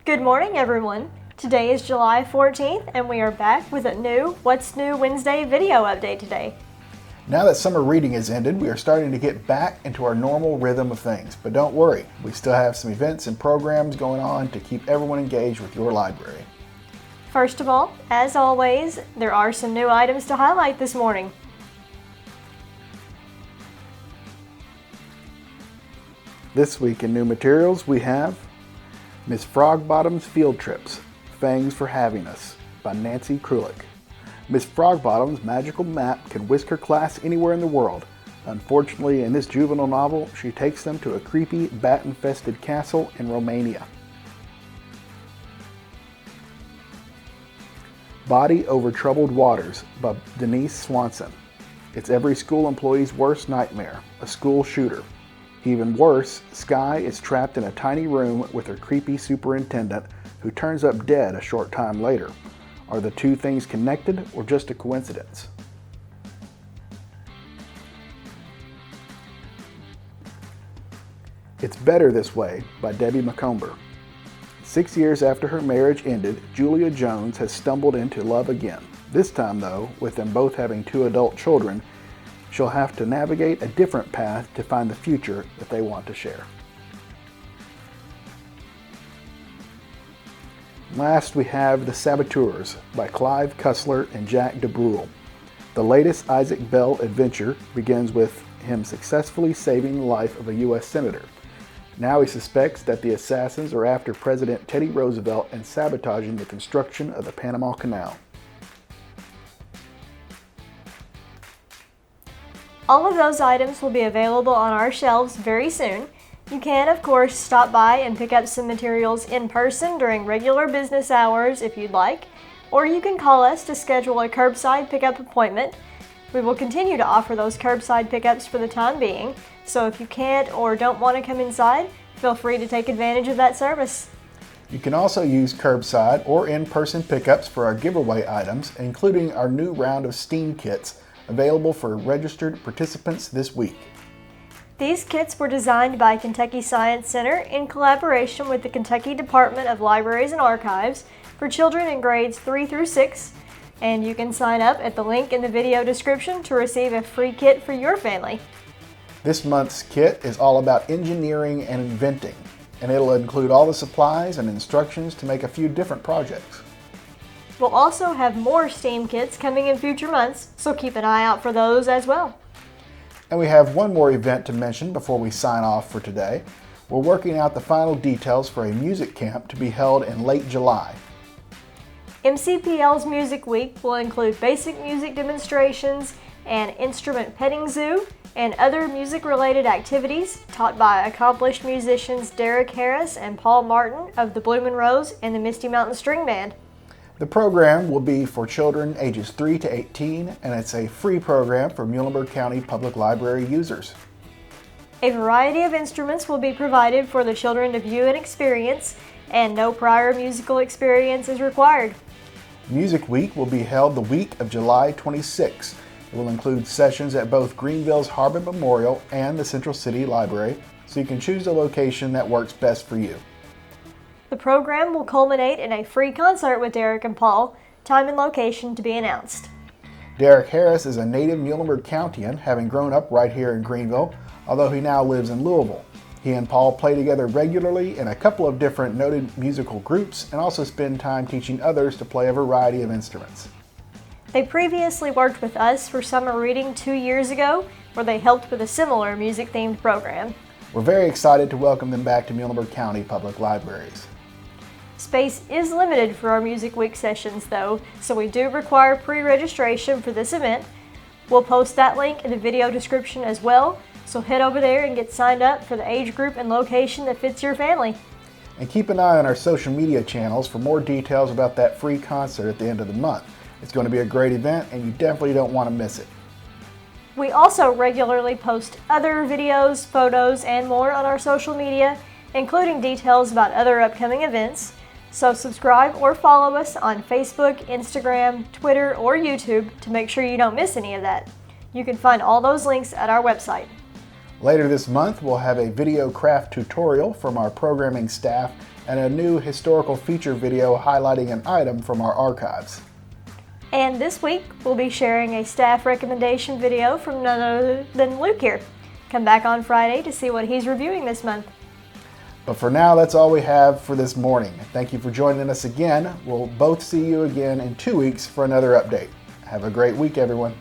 Good morning, everyone. Today is July 14th, and we are back with a new What's New Wednesday video update today. Now that summer reading has ended, we are starting to get back into our normal rhythm of things. But don't worry, we still have some events and programs going on to keep everyone engaged with your library. First of all, as always, there are some new items to highlight this morning. This week in new materials, we have Miss Frogbottom's Field Trips, Fangs for Having Us, by Nancy Krulik. Miss Frogbottom's magical map can whisk her class anywhere in the world. Unfortunately, in this juvenile novel, she takes them to a creepy, bat-infested castle in Romania. Body Over Troubled Waters, by Denise Swanson. It's every school employee's worst nightmare, a school shooter. Even worse, Skye is trapped in a tiny room with her creepy superintendent who turns up dead a short time later. Are the two things connected or just a coincidence? It's Better This Way by Debbie Macomber. 6 years after her marriage ended, Julia Jones has stumbled into love again. This time, though, with them both having 2 adult children, she'll have to navigate a different path to find the future that they want to share. Last, we have The Saboteurs by Clive, Cussler, and Jack Brul. The latest Isaac Bell adventure begins with him successfully saving the life of a U.S. senator. Now he suspects that the assassins are after President Teddy Roosevelt and sabotaging the construction of the Panama Canal. All of those items will be available on our shelves very soon. You can, of course, stop by and pick up some materials in person during regular business hours if you'd like, or you can call us to schedule a curbside pickup appointment. We will continue to offer those curbside pickups for the time being, so if you can't or don't want to come inside, feel free to take advantage of that service. You can also use curbside or in-person pickups for our giveaway items, including our new round of STEAM kits available for registered participants this week. These kits were designed by Kentucky Science Center in collaboration with the Kentucky Department of Libraries and Archives for children in grades 3 through 6, and you can sign up at the link in the video description to receive a free kit for your family. This month's kit is all about engineering and inventing, and it'll include all the supplies and instructions to make a few different projects. We'll also have more STEAM kits coming in future months, so keep an eye out for those as well. And we have one more event to mention before we sign off for today. We're working out the final details for a music camp to be held in late July. MCPL's Music Week will include basic music demonstrations, an instrument petting zoo, and other music-related activities taught by accomplished musicians Derek Harris and Paul Martin of the Bloomin' Rose and the Misty Mountain String Band. The program will be for children ages 3 to 18, and it's a free program for Muhlenberg County Public Library users. A variety of instruments will be provided for the children to view and experience, and no prior musical experience is required. Music Week will be held the week of July 26. It will include sessions at both Greenville's Harbin Memorial and the Central City Library, so you can choose a location that works best for you. The program will culminate in a free concert with Derek and Paul, time and location to be announced. Derek Harris is a native Muhlenberg Countian, having grown up right here in Greenville, although he now lives in Louisville. He and Paul play together regularly in a couple of different noted musical groups and also spend time teaching others to play a variety of instruments. They previously worked with us for summer reading 2 years ago, where they helped with a similar music-themed program. We're very excited to welcome them back to Muhlenberg County Public Libraries. Space is limited for our Music Week sessions though, so we do require pre-registration for this event. We'll post that link in the video description as well, so head over there and get signed up for the age group and location that fits your family. And keep an eye on our social media channels for more details about that free concert at the end of the month. It's going to be a great event and you definitely don't want to miss it. We also regularly post other videos, photos, and more on our social media, including details about other upcoming events. So subscribe or follow us on Facebook, Instagram, Twitter, or YouTube to make sure you don't miss any of that. You can find all those links at our website. Later this month, we'll have a video craft tutorial from our programming staff and a new historical feature video highlighting an item from our archives. And this week, we'll be sharing a staff recommendation video from none other than Luke here. Come back on Friday to see what he's reviewing this month. But for now, that's all we have for this morning. Thank you for joining us again. We'll both see you again in 2 weeks for another update. Have a great week, everyone.